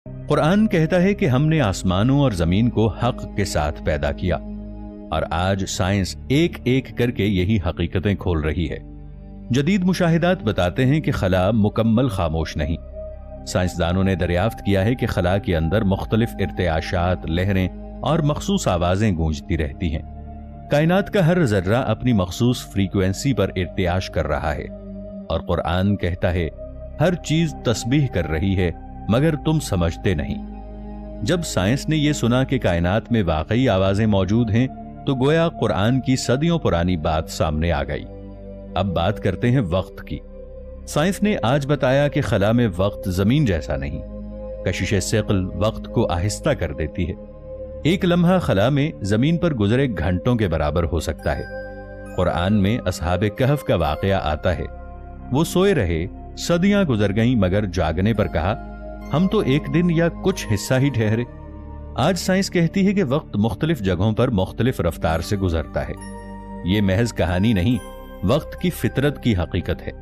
قرآن کہتا ہے کہ ہم نے آسمانوں اور زمین کو حق کے ساتھ پیدا کیا، اور آج سائنس ایک ایک کر کے یہی حقیقتیں کھول رہی ہے۔ جدید مشاہدات بتاتے ہیں کہ خلا مکمل خاموش نہیں۔ سائنسدانوں نے دریافت کیا ہے کہ خلا کے اندر مختلف ارتعاشات، لہریں اور مخصوص آوازیں گونجتی رہتی ہیں۔ کائنات کا ہر ذرہ اپنی مخصوص فریکوینسی پر ارتعاش کر رہا ہے، اور قرآن کہتا ہے ہر چیز تسبیح کر رہی ہے مگر تم سمجھتے نہیں۔ جب سائنس نے یہ سنا کہ کائنات میں واقعی آوازیں موجود ہیں تو گویا قرآن کی صدیوں پرانی بات سامنے آ گئی۔ اب بات کرتے ہیں وقت کی۔ سائنس نے آج بتایا کہ خلا میں وقت زمین جیسا نہیں۔ کشش ثقل وقت کو آہستہ کر دیتی ہے۔ ایک لمحہ خلا میں زمین پر گزرے گھنٹوں کے برابر ہو سکتا ہے۔ قرآن میں اصحاب کہف کا واقعہ آتا ہے۔ وہ سوئے رہے، صدیاں گزر گئیں، مگر جاگنے پر کہا ہم تو ایک دن یا کچھ حصہ ہی ٹھہرے۔ آج سائنس کہتی ہے کہ وقت مختلف جگہوں پر مختلف رفتار سے گزرتا ہے۔ یہ محض کہانی نہیں، وقت کی فطرت کی حقیقت ہے۔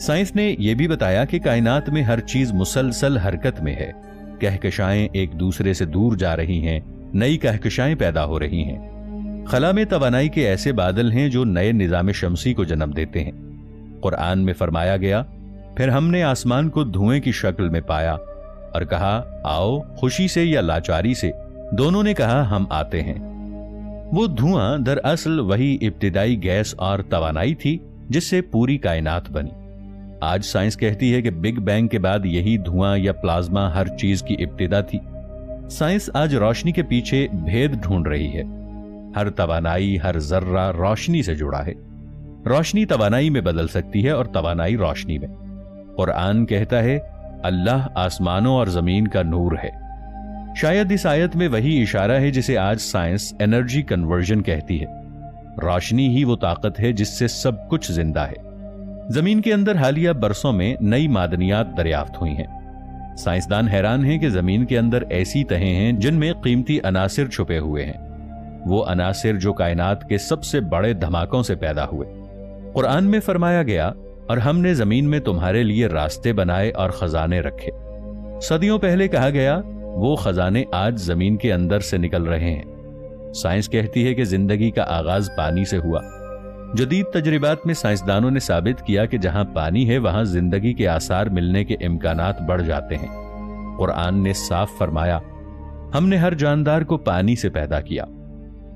سائنس نے یہ بھی بتایا کہ کائنات میں ہر چیز مسلسل حرکت میں ہے۔ کہکشائیں ایک دوسرے سے دور جا رہی ہیں، نئی کہکشائیں پیدا ہو رہی ہیں۔ خلا میں توانائی کے ایسے بادل ہیں جو نئے نظام شمسی کو جنم دیتے ہیں۔ قرآن میں فرمایا گیا پھر ہم نے آسمان کو دھوئیں کی شکل میں پایا اور کہا آؤ، خوشی سے یا لاچاری سے دونوں نے کہا ہم آتے ہیں۔ وہ دھواں دراصل وہی ابتدائی گیس اور توانائی تھی جس سے پوری کائنات بنی۔ آج سائنس کہتی ہے کہ بگ بینگ کے بعد یہی دھواں یا پلازما ہر چیز کی ابتدا تھی۔ سائنس آج روشنی کے پیچھے بھید ڈھونڈ رہی ہے۔ ہر توانائی، ہر ذرہ روشنی سے جڑا ہے۔ روشنی توانائی میں بدل سکتی ہے اور توانائی روشنی میں۔ قرآن کہتا ہے اللہ آسمانوں اور زمین کا نور ہے۔ شاید اس آیت میں وہی اشارہ ہے جسے آج سائنس انرجی کنورژن کہتی ہے۔ روشنی ہی وہ طاقت ہے جس سے سب کچھ زندہ ہے۔ زمین کے اندر حالیہ برسوں میں نئی معدنیات دریافت ہوئی ہیں۔ سائنسدان حیران ہیں کہ زمین کے اندر ایسی تہیں ہیں جن میں قیمتی عناصر چھپے ہوئے ہیں، وہ عناصر جو کائنات کے سب سے بڑے دھماکوں سے پیدا ہوئے۔ قرآن میں فرمایا گیا اور ہم نے زمین میں تمہارے لیے راستے بنائے اور خزانے رکھے۔ صدیوں پہلے کہا گیا وہ خزانے آج زمین کے اندر سے نکل رہے ہیں۔ سائنس کہتی ہے کہ زندگی کا آغاز پانی سے ہوا۔ جدید تجربات میں سائنسدانوں نے ثابت کیا کہ جہاں پانی ہے وہاں زندگی کے آثار ملنے کے امکانات بڑھ جاتے ہیں۔ قرآن نے صاف فرمایا ہم نے ہر جاندار کو پانی سے پیدا کیا۔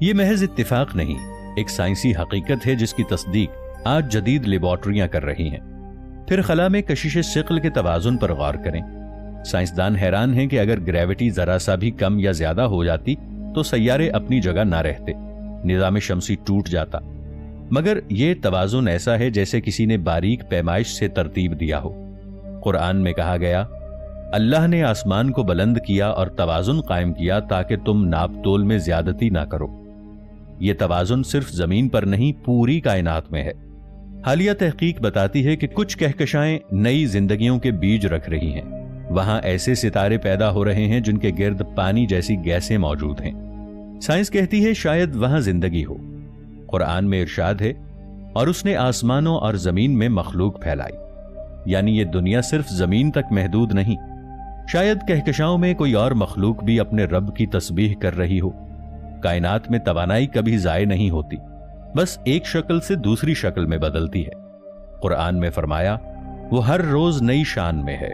یہ محض اتفاق نہیں، ایک سائنسی حقیقت ہے جس کی تصدیق آج جدید لیبارٹریاں کر رہی ہیں۔ پھر خلا میں کشش ثقل کے توازن پر غور کریں۔ سائنسدان حیران ہیں کہ اگر گریوٹی ذرا سا بھی کم یا زیادہ ہو جاتی تو سیارے اپنی جگہ نہ رہتے، نظام شمسی ٹوٹ جاتا۔ مگر یہ توازن ایسا ہے جیسے کسی نے باریک پیمائش سے ترتیب دیا ہو۔ قرآن میں کہا گیا اللہ نے آسمان کو بلند کیا اور توازن قائم کیا تاکہ تم ناپ تول میں زیادتی نہ کرو۔ یہ توازن صرف زمین پر نہیں، پوری کائنات میں ہے۔ حالیہ تحقیق بتاتی ہے کہ کچھ کہکشائیں نئی زندگیوں کے بیج رکھ رہی ہیں۔ وہاں ایسے ستارے پیدا ہو رہے ہیں جن کے گرد پانی جیسی گیسیں موجود ہیں۔ سائنس کہتی ہے شاید وہاں زندگی ہو۔ قرآن میں ارشاد ہے اور اس نے آسمانوں اور زمین میں مخلوق پھیلائی، یعنی یہ دنیا صرف زمین تک محدود نہیں، شاید کہکشاؤں میں کوئی اور مخلوق بھی اپنے رب کی تسبیح کر رہی ہو۔ کائنات میں توانائی کبھی ضائع نہیں ہوتی، بس ایک شکل سے دوسری شکل میں بدلتی ہے۔ قرآن میں فرمایا وہ ہر روز نئی شان میں ہے،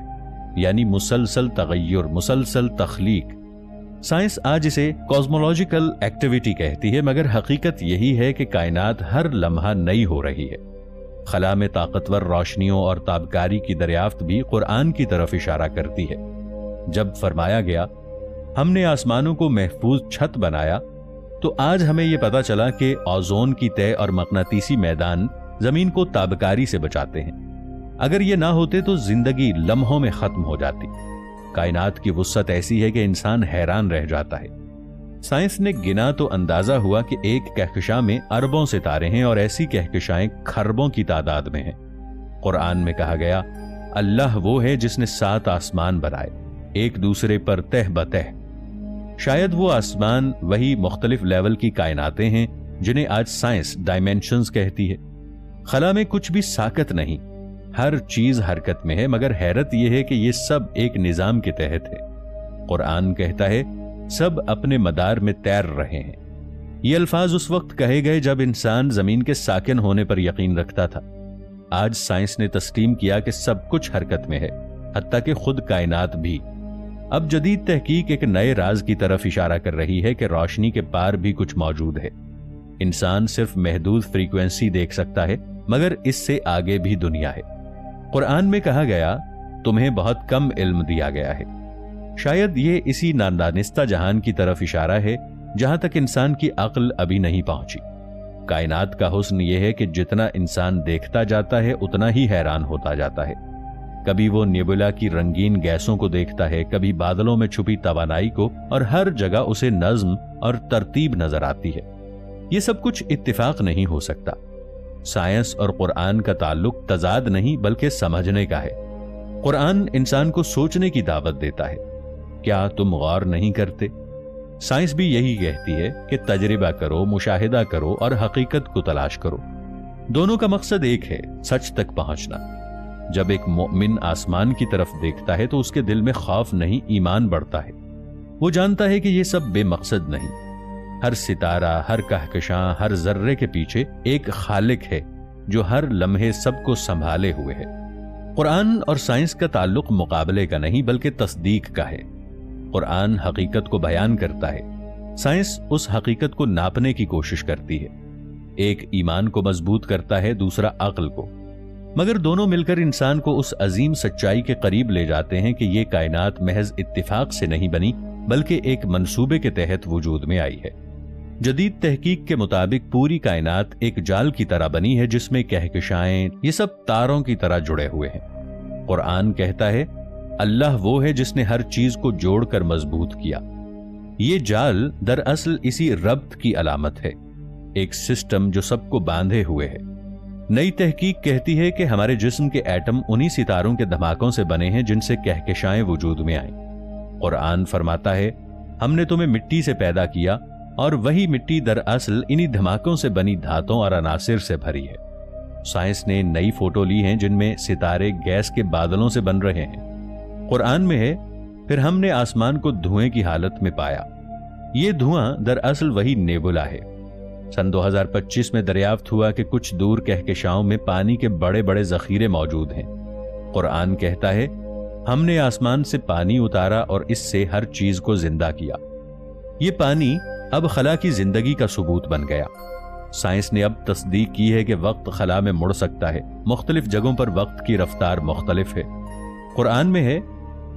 یعنی مسلسل تغیر، مسلسل تخلیق۔ سائنس آج اسے کازمولوجیکل ایکٹیویٹی کہتی ہے، مگر حقیقت یہی ہے کہ کائنات ہر لمحہ نئی ہو رہی ہے۔ خلا میں طاقتور روشنیوں اور تابکاری کی دریافت بھی قرآن کی طرف اشارہ کرتی ہے۔ جب فرمایا گیا ہم نے آسمانوں کو محفوظ چھت بنایا تو آج ہمیں یہ پتا چلا کہ اوزون کی تہ اور مقناطیسی میدان زمین کو تابکاری سے بچاتے ہیں۔ اگر یہ نہ ہوتے تو زندگی لمحوں میں ختم ہو جاتی۔ کائنات کی وسعت ایسی ہے کہ انسان حیران رہ جاتا ہے۔ سائنس نے گنا تو اندازہ ہوا کہ ایک کہکشاں میں اربوں ستارے ہیں اور ایسی کہکشائیں کھربوں کی تعداد میں ہیں۔ قرآن میں کہا گیا اللہ وہ ہے جس نے 7 آسمان بنائے، ایک دوسرے پر تہ بتہ۔ شاید وہ آسمان وہی مختلف لیول کی کائناتیں ہیں جنہیں آج سائنس ڈائمینشنز کہتی ہے۔ خلا میں کچھ بھی ساکت نہیں، ہر چیز حرکت میں ہے، مگر حیرت یہ ہے کہ یہ سب ایک نظام کے تحت ہے۔ قرآن کہتا ہے سب اپنے مدار میں تیر رہے ہیں۔ یہ الفاظ اس وقت کہے گئے جب انسان زمین کے ساکن ہونے پر یقین رکھتا تھا۔ آج سائنس نے تسلیم کیا کہ سب کچھ حرکت میں ہے، حتیٰ کہ خود کائنات بھی۔ اب جدید تحقیق ایک نئے راز کی طرف اشارہ کر رہی ہے کہ روشنی کے پار بھی کچھ موجود ہے۔ انسان صرف محدود فریکوینسی دیکھ سکتا ہے، مگر اس سے آگے بھی دنیا ہے۔ قرآن میں کہا گیا تمہیں بہت کم علم دیا گیا ہے۔ شاید یہ اسی نادانستہ جہان کی طرف اشارہ ہے جہاں تک انسان کی عقل ابھی نہیں پہنچی۔ کائنات کا حسن یہ ہے کہ جتنا انسان دیکھتا جاتا ہے اتنا ہی حیران ہوتا جاتا ہے۔ کبھی وہ نیبولا کی رنگین گیسوں کو دیکھتا ہے، کبھی بادلوں میں چھپی توانائی کو، اور ہر جگہ اسے نظم اور ترتیب نظر آتی ہے۔ یہ سب کچھ اتفاق نہیں ہو سکتا۔ سائنس اور قرآن کا تعلق تضاد نہیں بلکہ سمجھنے کا ہے۔ قرآن انسان کو سوچنے کی دعوت دیتا ہے۔ کیا تم غور نہیں کرتے؟ سائنس بھی یہی کہتی ہے کہ تجربہ کرو، مشاہدہ کرو اور حقیقت کو تلاش کرو۔ دونوں کا مقصد ایک ہے، سچ تک پہنچنا۔ جب ایک مومن آسمان کی طرف دیکھتا ہے تو اس کے دل میں خوف نہیں، ایمان بڑھتا ہے۔ وہ جانتا ہے کہ یہ سب بے مقصد نہیں۔ ہر ستارہ، ہر کہکشاں، ہر ذرے کے پیچھے ایک خالق ہے جو ہر لمحے سب کو سنبھالے ہوئے ہے۔ قرآن اور سائنس کا تعلق مقابلے کا نہیں بلکہ تصدیق کا ہے۔ قرآن حقیقت کو بیان کرتا ہے، سائنس اس حقیقت کو ناپنے کی کوشش کرتی ہے۔ ایک ایمان کو مضبوط کرتا ہے، دوسرا عقل کو، مگر دونوں مل کر انسان کو اس عظیم سچائی کے قریب لے جاتے ہیں کہ یہ کائنات محض اتفاق سے نہیں بنی بلکہ ایک منصوبے کے تحت وجود میں آئی ہے۔ جدید تحقیق کے مطابق پوری کائنات ایک جال کی طرح بنی ہے جس میں کہکشائیں یہ سب تاروں کی طرح جڑے ہوئے ہیں۔ قرآن کہتا ہے اللہ وہ ہے جس نے ہر چیز کو جوڑ کر مضبوط کیا۔ یہ جال دراصل اسی ربط کی علامت ہے، ایک سسٹم جو سب کو باندھے ہوئے ہے۔ نئی تحقیق کہتی ہے کہ ہمارے جسم کے ایٹم انہی ستاروں کے دھماکوں سے بنے ہیں جن سے کہکشائیں وجود میں آئیں۔ قرآن فرماتا ہے ہم نے تمہیں مٹی سے پیدا کیا اور وہی مٹی دراصل انہی دھماکوں سے بنی دھاتوں اور عناصر سے بھری ہے۔ سائنس نے نئی فوٹو لی ہیں جن میں ستارے گیس کے بادلوں سے بن رہے ہیں۔ قرآن میں ہے پھر ہم نے آسمان کو دھوئیں کی حالت میں پایا۔ یہ دھواں دراصل وہی نیبولا ہے۔ سن 2025 میں دریافت ہوا کہ کچھ دور کہکشاؤں میں پانی کے بڑے بڑے ذخیرے موجود ہیں۔ قرآن کہتا ہے ہم نے آسمان سے پانی اتارا اور اس سے ہر چیز کو زندہ کیا۔ یہ پانی اب خلا کی زندگی کا ثبوت بن گیا۔ سائنس نے اب تصدیق کی ہے کہ وقت خلا میں مڑ سکتا ہے، مختلف جگہوں پر وقت کی رفتار مختلف ہے۔ قرآن میں ہے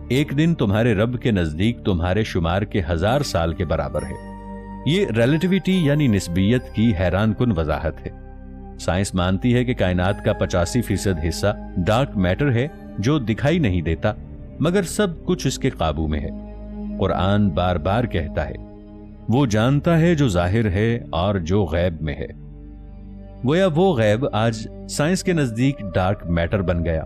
ایک دن تمہارے رب کے نزدیک تمہارے شمار کے 1000 سال کے برابر ہے۔ یہ ریلیٹیوٹی یعنی نسبیت کی حیران کن وضاحت ہے۔ سائنس مانتی ہے کہ کائنات کا 85% حصہ ڈارک میٹر ہے جو دکھائی نہیں دیتا مگر سب کچھ اس کے قابو میں ہے۔ قرآن بار بار کہتا ہے وہ جانتا ہے جو ظاہر ہے اور جو غیب میں ہے۔ گویا وہ غیب آج سائنس کے نزدیک ڈارک میٹر بن گیا۔